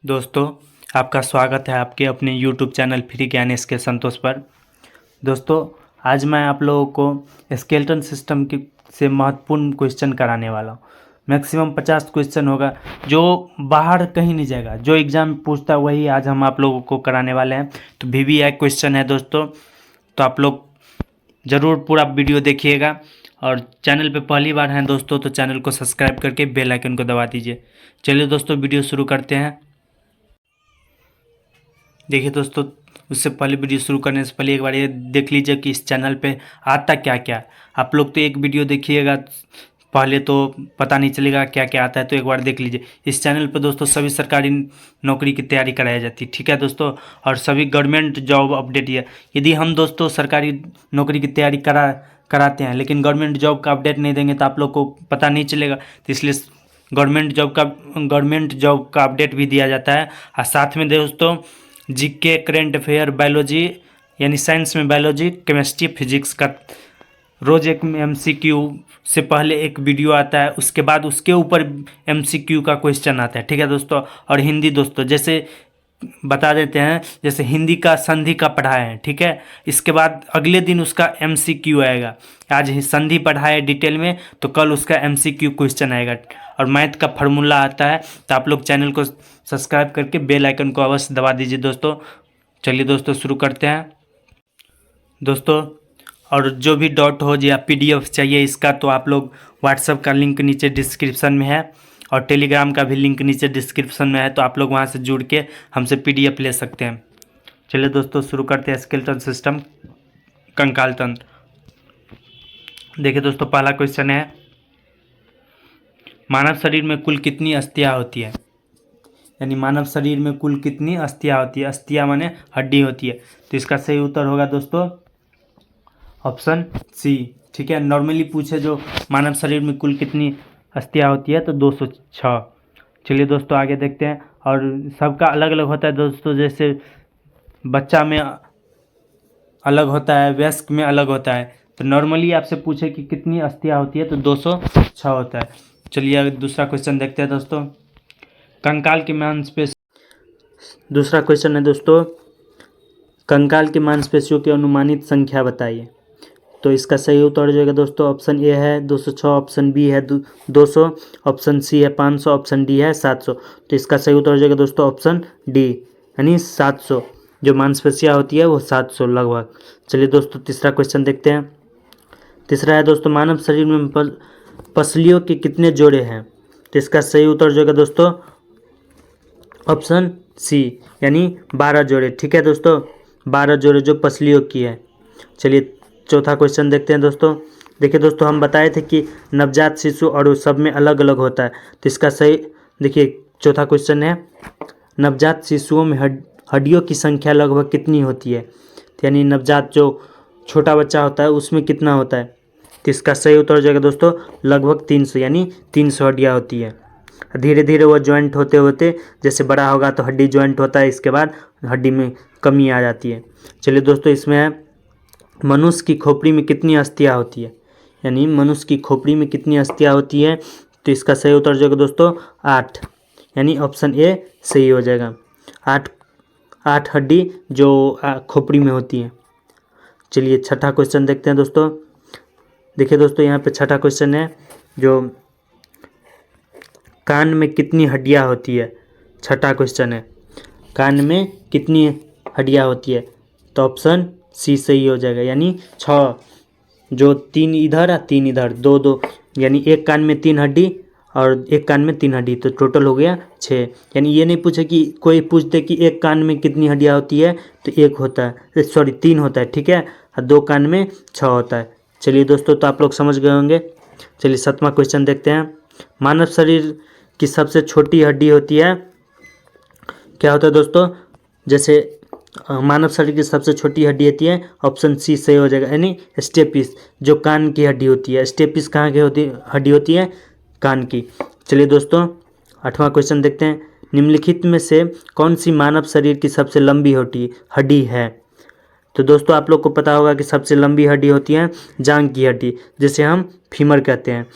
दोस्तों, आपका स्वागत है आपके अपने YouTube चैनल फ्री ज्ञान के संतोष पर। दोस्तों, आज मैं आप लोगों को स्केलेटन सिस्टम की से महत्वपूर्ण क्वेश्चन कराने वाला हूँ। मैक्सिमम 50 क्वेश्चन होगा जो बाहर कहीं नहीं जाएगा, जो एग्ज़ाम पूछता है वही आज हम आप लोगों को कराने वाले हैं। तो VVI क्वेश्चन है दोस्तों, तो आप लोग ज़रूर पूरा वीडियो देखिएगा। और चैनल पे पहली बार हैं दोस्तों तो चैनल को सब्सक्राइब करके बेल आइकन को दबा दीजिए। चलिए दोस्तों, वीडियो शुरू करते हैं। देखिए दोस्तों, उससे पहले वीडियो शुरू करने से पहले एक बार ये देख लीजिए कि इस चैनल पे आता क्या क्या है। आप लोग तो एक वीडियो देखिएगा पहले तो पता नहीं चलेगा क्या क्या आता है, तो एक बार देख लीजिए। इस चैनल पे दोस्तों सभी सरकारी नौकरी की तैयारी कराई जाती है, ठीक है दोस्तों। और सभी गवर्नमेंट जॉब अपडेट है। यदि हम दोस्तों सरकारी नौकरी की तैयारी कराते हैं लेकिन गवर्नमेंट जॉब का अपडेट नहीं देंगे तो आप लोग को पता नहीं चलेगा। तो इसलिए गवर्नमेंट जॉब का अपडेट भी दिया जाता है। और साथ में दोस्तों जीके, करेंट अफेयर, बायोलॉजी यानी साइंस में बायोलॉजी, केमिस्ट्री, फिजिक्स का रोज़ एक MCQ से पहले एक वीडियो आता है, उसके बाद उसके ऊपर MCQ का क्वेश्चन आता है, ठीक है दोस्तों। और हिंदी दोस्तों जैसे बता देते हैं, जैसे हिंदी का संधि का पढ़ाए हैं, ठीक है। इसके बाद अगले दिन उसका MCQ आएगा। आज संधि पढ़ाए डिटेल में तो कल उसका MCQ क्वेश्चन आएगा। और मैथ का फार्मूला आता है। तो आप लोग चैनल को सब्सक्राइब करके बेल आइकन को अवश्य दबा दीजिए दोस्तों। चलिए दोस्तों शुरू करते हैं दोस्तों। और जो भी डाउट हो या PDF चाहिए इसका, तो आप लोग व्हाट्सएप का लिंक नीचे डिस्क्रिप्शन में है और टेलीग्राम का भी लिंक नीचे डिस्क्रिप्शन में है, तो आप लोग वहां से जुड़ के हमसे PDF ले सकते हैं। चलिए दोस्तों शुरू करते हैं स्केलेटन सिस्टम, कंकाल तंत्र। देखिए दोस्तों, पहला क्वेश्चन है, मानव शरीर में कुल कितनी अस्थियां होती है। यानी मानव शरीर में कुल कितनी अस्थियां होती है। अस्थियां माने हड्डी होती है। तो इसका सही उत्तर होगा दोस्तों ऑप्शन C, ठीक है। नॉर्मली पूछे जो मानव शरीर में कुल कितनी अस्थियां होती है तो 206। चलिए दोस्तों आगे देखते हैं। और सबका अलग अलग होता है दोस्तों, जैसे बच्चा में अलग होता है, वयस्क में अलग होता है। तो नॉर्मली आपसे पूछे कि कितनी अस्थियां होती है तो 206 होता है। चलिए दूसरा क्वेश्चन देखते हैं दोस्तों। कंकाल की मांसपेशी, दूसरा क्वेश्चन है दोस्तों, कंकाल की मांसपेशियों की अनुमानित संख्या बताइए। तो इसका सही उत्तर हो जाएगा दोस्तों ऑप्शन A है 206, ऑप्शन B है 200, ऑप्शन C है 500, ऑप्शन D है 700। तो इसका सही उत्तर हो जाएगा दोस्तों ऑप्शन D यानी 700। जो मांसपेशियाँ होती है वो 700 लगभग। चलिए दोस्तों तीसरा क्वेश्चन देखते हैं। तीसरा है दोस्तों, मानव शरीर में पसलियों के कितने जोड़े हैं। तो इसका सही उत्तर हो जाएगा दोस्तों ऑप्शन C यानी 12 जोड़े, ठीक है दोस्तों। 12 जोड़े जो पसलियों की है। चलिए चौथा क्वेश्चन देखते हैं दोस्तों। देखिए दोस्तों, हम बताए थे कि नवजात शिशु और सब में अलग अलग होता है। तो इसका सही देखिए चौथा क्वेश्चन है, नवजात शिशुओं में हड्डियों की संख्या लगभग कितनी होती है। यानी नवजात जो छोटा बच्चा होता है उसमें कितना होता है। तो इसका सही उत्तर हो जाएगा दोस्तों लगभग 300 यानी 300 हड्डियाँ होती है। धीरे धीरे वो ज्वाइंट होते होते जैसे बड़ा होगा तो हड्डी ज्वाइंट होता है, इसके बाद हड्डी में कमी आ जाती है। चलिए दोस्तों इसमें है, मनुष्य की खोपड़ी में कितनी अस्थियां होती है। यानी मनुष्य की खोपड़ी में कितनी अस्थियां होती है। तो इसका सही उत्तर हो जाएगा दोस्तों 8 यानी ऑप्शन A सही हो जाएगा। 8 हड्डी जो खोपड़ी में होती है। चलिए छठा क्वेश्चन देखते हैं दोस्तों। देखिए दोस्तों यहाँ पे छठा क्वेश्चन है, जो कान में कितनी हड्डियाँ होती है। छठा क्वेश्चन है, कान में कितनी हड्डियाँ होती है। तो ऑप्शन C सही हो जाएगा यानी 6, जो 3 इधर और 3 इधर, 2 यानी एक कान में 3 हड्डी और एक कान में 3 हड्डी, तो टोटल हो गया 6। यानी ये नहीं पूछे कि कोई पूछते कि एक कान में कितनी हड्डियाँ होती है तो 1 होता है, सॉरी 3 होता है, ठीक है। और 2 कान में 6 होता है। चलिए दोस्तों तो आप लोग समझ गए होंगे। चलिए 7वां क्वेश्चन देखते हैं। मानव शरीर की सबसे छोटी हड्डी होती है, क्या होता है दोस्तों, जैसे मानव शरीर की सबसे छोटी हड्डी होती है, ऑप्शन C सही हो जाएगा यानी स्टेपिस, जो कान की हड्डी होती है। स्टेपिस कहाँ की हड्डी होती है, कान की। चलिए दोस्तों 8वां क्वेश्चन देखते हैं। निम्नलिखित में से कौन सी मानव शरीर की सबसे लंबी हड्डी है। तो दोस्तों आप लोग को पता होगा कि सबसे लंबी हड्डी होती है जांघ की हड्डी, जिसे हम फीमर कहते हैं,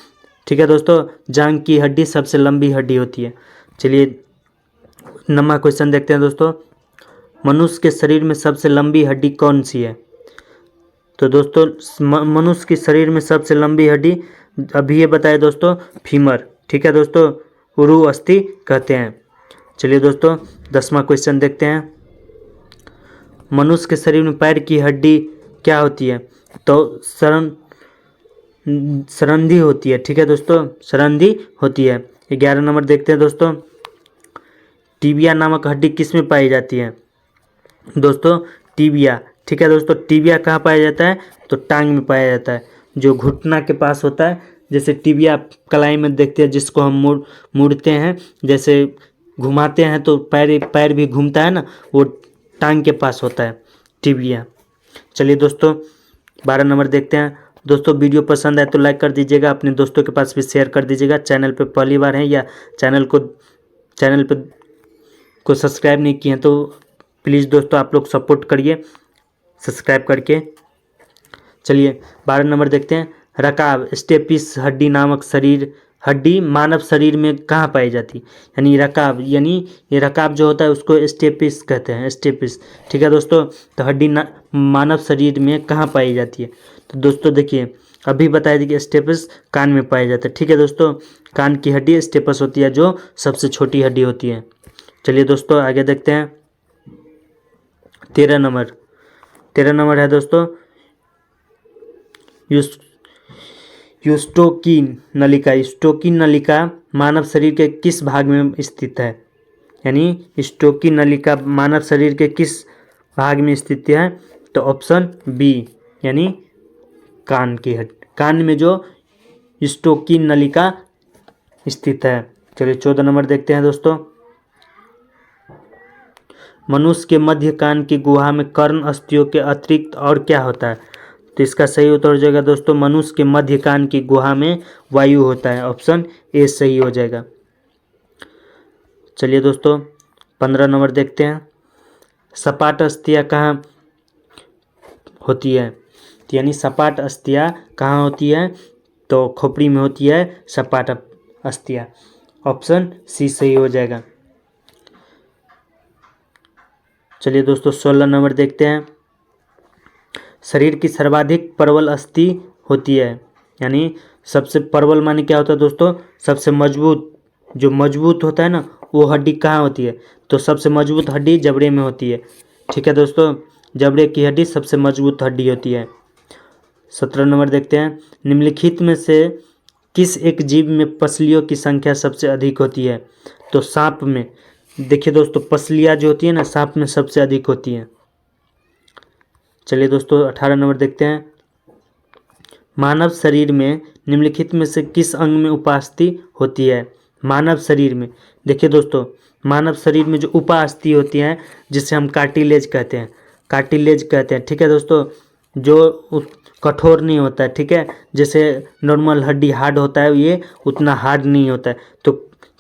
ठीक है दोस्तों। जांघ की हड्डी सबसे लंबी हड्डी होती है। चलिए 9वां क्वेश्चन देखते हैं दोस्तों, मनुष्य के शरीर में सबसे लंबी हड्डी कौन सी है? तो दोस्तों मनुष्य के शरीर में सबसे लंबी हड्डी अभी ये बताए दोस्तों, फीमर। ठीक है दोस्तों, उरु अस्थि कहते हैं। चलिए दोस्तों 10वां क्वेश्चन देखते हैं, मनुष्य के शरीर में पैर की हड्डी क्या होती है? तो सरंधी होती है। ठीक है दोस्तों, सरंधी होती है। 11 नंबर देखते हैं दोस्तों, टीबिया नामक हड्डी किस में पाई जाती है? दोस्तों टीबिया। ठीक है दोस्तों, टीबिया कहाँ पाया जाता है? तो टांग में पाया जाता है, जो घुटना के पास होता है। जैसे टीबिया कलाई में देखते हैं, जिसको हम मुड़ते हैं, जैसे घुमाते हैं तो पैर भी घूमता है ना, वो टांग के पास होता है टीबिया। चलिए दोस्तों 12 नंबर देखते हैं। दोस्तों वीडियो पसंद आए तो लाइक कर दीजिएगा, अपने दोस्तों के पास भी शेयर कर दीजिएगा। चैनल पे पहली बार हैं या चैनल को सब्सक्राइब नहीं किए हैं तो प्लीज़ दोस्तों आप लोग सपोर्ट करिए सब्सक्राइब करके। चलिए 12 नंबर देखते हैं, रकाब स्टेपिस हड्डी नामक हड्डी मानव शरीर में कहाँ पाई जाती है? यानी रकाब, यानी ये रकाब जो होता है उसको स्टेपिस कहते हैं, स्टेपिस। ठीक है दोस्तों, तो हड्डी मानव शरीर में कहाँ पाई जाती है? तो दोस्तों देखिए अभी बताया था कि स्टेपस कान में पाया जाता है। ठीक है दोस्तों, कान की हड्डी स्टेपस होती है, जो सबसे छोटी हड्डी होती है। चलिए दोस्तों आगे देखते हैं, 13 नंबर है दोस्तों, यूस्टोकिन नलिका मानव शरीर के किस भाग में स्थित है? यानी यूस्टोकिन नलिका मानव शरीर के किस भाग में स्थित है? तो ऑप्शन बी, यानी कान में जो यूस्टोकिन नलिका स्थित है। चलिए 14 नंबर देखते हैं दोस्तों, मनुष्य के मध्य कान की गुहा में कर्ण अस्थियों के अतिरिक्त और क्या होता है? तो इसका सही उत्तर हो जाएगा दोस्तों, मनुष्य के मध्य कान की गुहा में वायु होता है। ऑप्शन ए सही हो जाएगा। चलिए दोस्तों 15 नंबर देखते हैं, सपाट अस्थियाँ कहाँ होती है? यानी सपाट अस्थियाँ कहाँ होती है? तो खोपड़ी में होती है सपाट अस्थियाँ। ऑप्शन सी सही हो जाएगा। चलिए दोस्तों 16 नंबर देखते हैं, शरीर की सर्वाधिक प्रबल अस्थि होती है। यानी सबसे प्रबल माने क्या होता है दोस्तों? सबसे मजबूत, जो मजबूत होता है ना, वो हड्डी कहाँ होती है? तो सबसे मजबूत हड्डी जबड़े में होती है। ठीक है दोस्तों, जबड़े की हड्डी सबसे मजबूत हड्डी होती है। 17 नंबर देखते हैं, निम्नलिखित में से किस एक जीव में पसलियों की संख्या सबसे अधिक होती है? तो सांप में। देखिए दोस्तों पसलियाँ जो होती है ना, सांप में सबसे अधिक होती हैं। चलिए दोस्तों 18 नंबर देखते हैं, मानव शरीर में निम्नलिखित में से किस अंग में उपास्थि होती है? मानव शरीर में देखिए दोस्तों, मानव शरीर में जो उपास्थि होती है, जिसे हम कार्टिलेज कहते हैं। ठीक है दोस्तों, जो कठोर नहीं होता है। ठीक है, जैसे नॉर्मल हड्डी हार्ड होता है, ये उतना हार्ड नहीं होता है। तो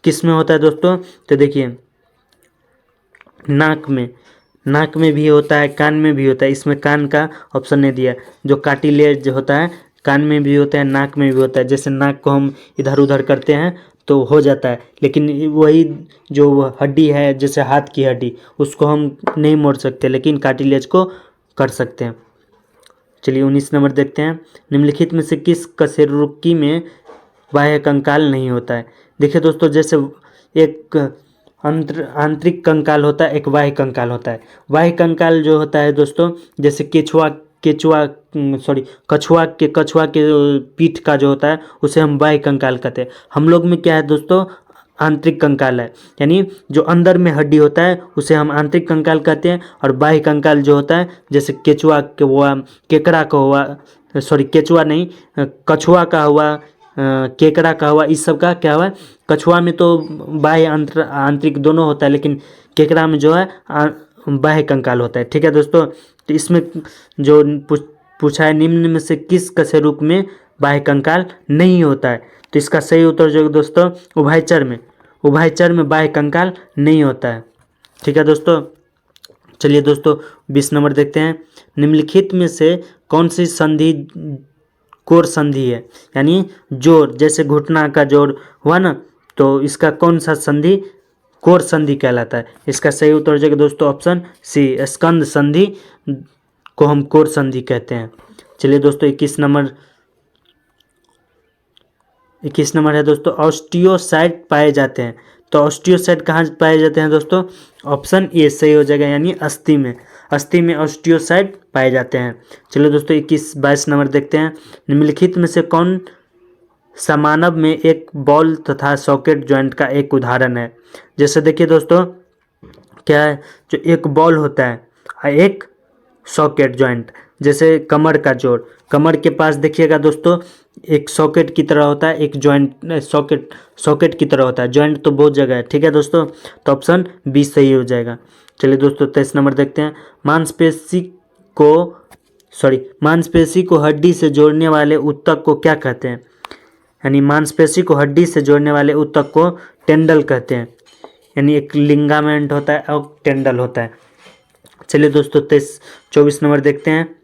किस में होता है दोस्तों? तो देखिए नाक में भी होता है, कान में भी होता है। इसमें कान का ऑप्शन नहीं दिया। जो कार्टिलेज होता है कान में भी होता है, नाक में भी होता है। जैसे नाक को हम इधर उधर करते हैं तो हो जाता है, लेकिन वही जो हड्डी है जैसे हाथ की हड्डी, उसको हम नहीं मोड़ सकते, लेकिन कार्टिलेज को कर सकते हैं। चलिए 19 नंबर देखते हैं, निम्नलिखित में से किस कशेरुकी में बाह्य कंकाल नहीं होता है? देखिए दोस्तों, जैसे एक आंतरिक कंकाल होता है, एक बाह्य कंकाल होता है। बाह्य कंकाल जो होता है दोस्तों, जैसे कछुआ के पीठ का जो होता है, उसे हम बाह्य कंकाल कहते हैं। हम लोग में क्या है दोस्तों? आंतरिक कंकाल है, यानी जो अंदर में हड्डी होता है उसे हम आंतरिक कंकाल कहते हैं। और बाह्य कंकाल जो होता है, जैसे केचुआ का हुआ, केकड़ा का हुआ, केचुआ नहीं, कछुआ का हुआ, केकड़ा का हुआ, इस सब का क्या हुआ? कछुआ में तो बाह्य आंतरिक दोनों होता है, लेकिन केकड़ा में जो है बाह्य कंकाल होता है। ठीक है दोस्तों, तो इसमें जो पूछा है, निम्न में से किस कशेरुक में बाह्य कंकाल नहीं होता है? तो इसका सही उत्तर जो है दोस्तों, उभयचर में बाह्य कंकाल नहीं होता है। ठीक है दोस्तों, चलिए दोस्तों 20 नंबर देखते हैं, निम्नलिखित में से कौन सी संधि कोर संधि है? यानी जोड़, जैसे घुटना का जोड़ हुआ ना, तो इसका कौन सा संधि कोर संधि कहलाता है। इसका सही उत्तर हो जाएगा दोस्तों ऑप्शन सी, स्कंद संधि को हम कोर संधि कहते हैं। चलिए दोस्तों 21 नंबर है दोस्तों, ऑस्टियोसाइट पाए जाते हैं। तो ऑस्टियोसाइट कहाँ पाए जाते हैं दोस्तों? ऑप्शन ए सही हो जाएगा, यानी अस्थि में। अस्थि में ऑस्टियोसाइट पाए जाते हैं। चलिए दोस्तों 22 नंबर देखते हैं। निम्नलिखित में से कौन सा मानव में एक बॉल तथा सॉकेट जॉइंट का एक उदाहरण है? जैसे देखिए दोस्तों क्या है, जो एक बॉल होता है और एक सॉकेट जॉइंट, जैसे कमर का जोड़, कमर के पास देखिएगा दोस्तों एक सॉकेट की तरह होता है, एक जॉइंट सॉकेट की तरह होता है। जॉइंट तो बहुत जगह है, ठीक है दोस्तों, तो ऑप्शन बी सही हो जाएगा। चलिए दोस्तों 23 नंबर देखते हैं। मांसपेशी को हड्डी से जोड़ने वाले ऊतक को क्या कहते हैं? यानी मांसपेशी को हड्डी से जोड़ने वाले ऊतक को टेंडल कहते हैं। यानी एक लिगामेंट होता है और टेंडल होता है। चलिए दोस्तों 24 नंबर देखते हैं।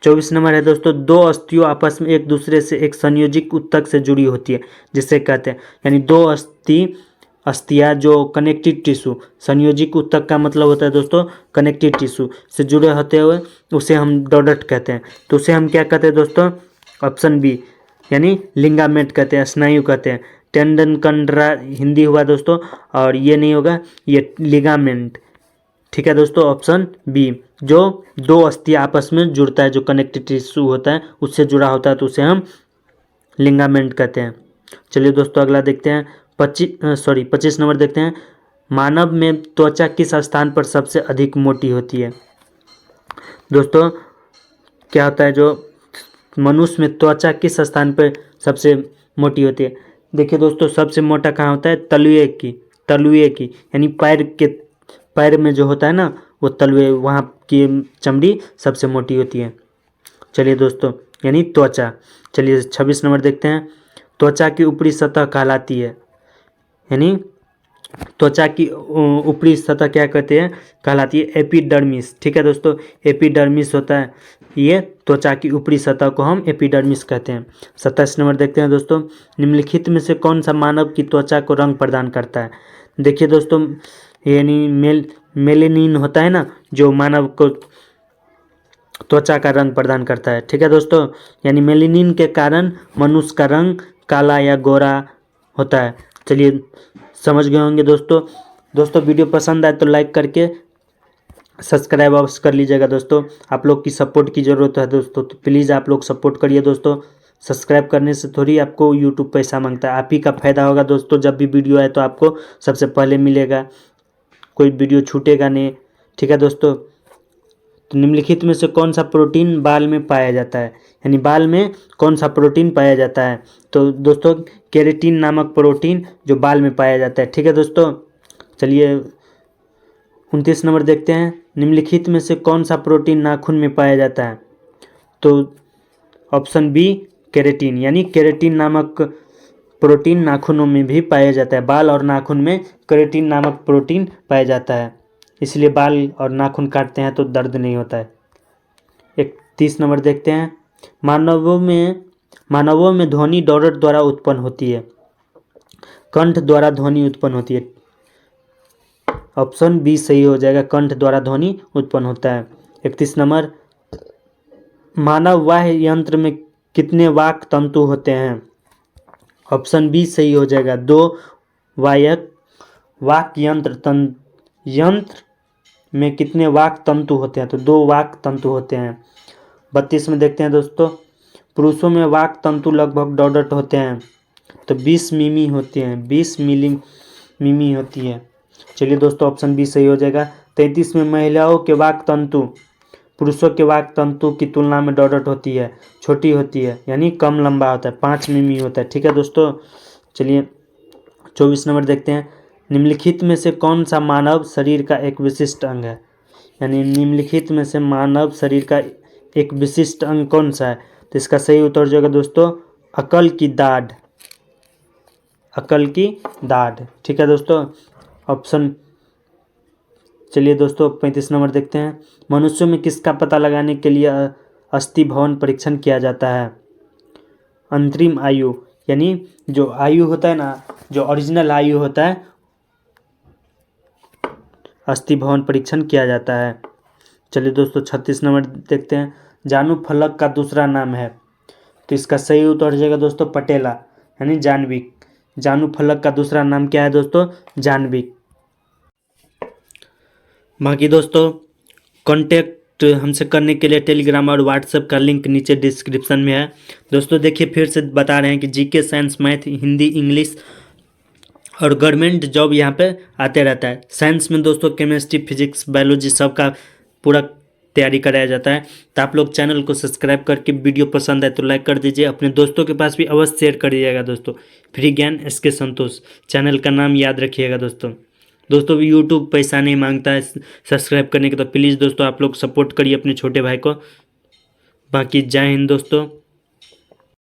24 नंबर है दोस्तों, दो अस्थियों आपस में एक दूसरे से एक संयोजिक ऊतक से जुड़ी होती है, जिसे कहते हैं, यानी दो अस्थियां जो कनेक्टिव टिश्यू, संयोजिक ऊतक का मतलब होता है दोस्तों कनेक्टिव टिश्यू से जुड़े होते हुए उसे हम डोडट कहते हैं। तो उसे हम क्या कहते हैं दोस्तों? ऑप्शन बी, यानी लिगामेंट कहते हैं, स्नायु कहते हैं। टेंडन कंडरा हिंदी हुआ दोस्तों, और ये नहीं होगा, ये लिगामेंट, ठीक है दोस्तों, ऑप्शन बी। जो दो अस्थियां आपस में जुड़ता है, जो कनेक्टिव टिश्यू होता है उससे जुड़ा होता है, तो उसे हम लिगामेंट कहते हैं। चलिए दोस्तों अगला देखते हैं। 25 नंबर देखते हैं। मानव में त्वचा किस स्थान पर सबसे अधिक मोटी होती है? दोस्तों क्या होता है, जो मनुष्य में त्वचा किस स्थान पर सबसे मोटी होती है? देखिए दोस्तों सबसे मोटा कहाँ होता है? तलुए की, यानी पैर में जो होता है ना, वो तलुए, वहाँ की चमड़ी सबसे मोटी होती है। चलिए दोस्तों, यानी त्वचा। चलिए 26 नंबर देखते हैं। त्वचा की ऊपरी सतह कहलाती है, यानी त्वचा की ऊपरी सतह क्या कहते हैं? कहलाती है एपिडर्मिस, ठीक है दोस्तों, एपिडर्मिस होता है ये, त्वचा की ऊपरी सतह को हम एपिडर्मिस कहते हैं। 27 नंबर देखते हैं दोस्तों। निम्नलिखित में से कौन सा मानव की त्वचा को रंग प्रदान करता है? देखिए दोस्तों, यानी मेलेनिन होता है ना, जो मानव को त्वचा का रंग प्रदान करता है, ठीक है दोस्तों, यानी मेलेनिन के कारण मनुष्य का रंग काला या गोरा होता है। चलिए समझ गए होंगे दोस्तों वीडियो पसंद आए तो लाइक करके सब्सक्राइब अवश्य कर लीजिएगा दोस्तों। आप लोग की सपोर्ट की ज़रूरत है दोस्तों, तो प्लीज़ आप लोग सपोर्ट करिए दोस्तों। सब्सक्राइब करने से थोड़ी आपको यूट्यूब पैसा मांगता है, आप ही का फ़ायदा होगा दोस्तों। जब भी वीडियो आए तो आपको सबसे पहले मिलेगा, कोई वीडियो छूटेगा नहीं, ठीक है दोस्तों। तो निम्नलिखित में से कौन सा प्रोटीन बाल में पाया जाता है? यानी बाल में कौन सा प्रोटीन पाया जाता है? तो दोस्तों केराटिन नामक प्रोटीन जो बाल में पाया जाता है, ठीक है दोस्तों। चलिए 29 नंबर देखते हैं। निम्नलिखित में से कौन सा प्रोटीन नाखून में पाया जाता है? तो ऑप्शन बी केराटिन, यानी केराटिन नामक प्रोटीन नाखूनों में भी पाया जाता है। बाल और नाखून में केराटिन नामक प्रोटीन पाया जाता है, इसलिए बाल और नाखून काटते हैं तो दर्द नहीं होता है। 31 नंबर देखते हैं। मानवों में ध्वनि डोडट द्वारा उत्पन्न होती है, कंठ द्वारा ध्वनि उत्पन्न होती है। ऑप्शन बी सही हो जाएगा, कंठ द्वारा ध्वनि उत्पन्न होता है। 31 नंबर, मानव वाह्य यंत्र में कितने वाक तंतु होते हैं? ऑप्शन बी सही हो जाएगा, 2 वाक यंत्र में कितने वाक तंतु होते हैं? तो 2 वाक तंतु होते हैं। 32 में देखते हैं दोस्तों। पुरुषों में वाक तंतु लगभग डोडट होते हैं, तो 20 मिमी होती हैं, 20 मिमी होती है। चलिए दोस्तों ऑप्शन बी सही हो जाएगा। 33 में महिलाओं के वाक तंतु पुरुषों के वाक तंतु की तुलना में डोडट होती है, छोटी होती है, यानी कम लंबा होता है, 5 मिमी होता है, ठीक है दोस्तों। चलिए 24 नंबर देखते हैं। निम्नलिखित में से कौन सा मानव शरीर का एक विशिष्ट अंग है? यानी निम्नलिखित में से मानव शरीर का एक विशिष्ट अंग कौन सा है? तो इसका सही उत्तर हो जाएगा दोस्तों अकल की दाढ़, ठीक है दोस्तों, ऑप्शन। चलिए दोस्तों 35 नंबर देखते हैं। मनुष्यों में किसका पता लगाने के लिए अस्थि भवन परीक्षण किया जाता है? अंतरिम आयु, यानी जो आयु होता है ना, जो ओरिजिनल आयु होता है अस्थि भवन परीक्षण किया जाता है। चलिए दोस्तों 36 नंबर देखते हैं। जानू फलक का दूसरा नाम है, तो इसका सही उत्तर हो जाएगा दोस्तों पटेला यानी जाह्नवी। जानू फलक का दूसरा नाम क्या है दोस्तों? जाह्नवी। बाकी दोस्तों कांटेक्ट हमसे करने के लिए टेलीग्राम और व्हाट्सएप का लिंक नीचे डिस्क्रिप्शन में है। दोस्तों देखिए फिर से बता रहे हैं कि GK, science, math, Hindi, English और गवर्नमेंट जॉब यहाँ पे आते रहता है। साइंस में दोस्तों केमिस्ट्री, फिजिक्स, बायोलॉजी सबका पूरा तैयारी कराया जाता है। तो आप लोग चैनल को सब्सक्राइब करके वीडियो पसंद आए तो लाइक कर दीजिए, अपने दोस्तों के पास भी अवश्य शेयर करिएगा दोस्तों। फ्री ज्ञान SK संतोष चैनल का नाम याद रखिएगा दोस्तों। दोस्तों यूट्यूब पैसा नहीं मांगता है सब्सक्राइब करने के, तो प्लीज़ दोस्तों आप लोग सपोर्ट करिए अपने छोटे भाई को। बाकी जय हिंद दोस्तों।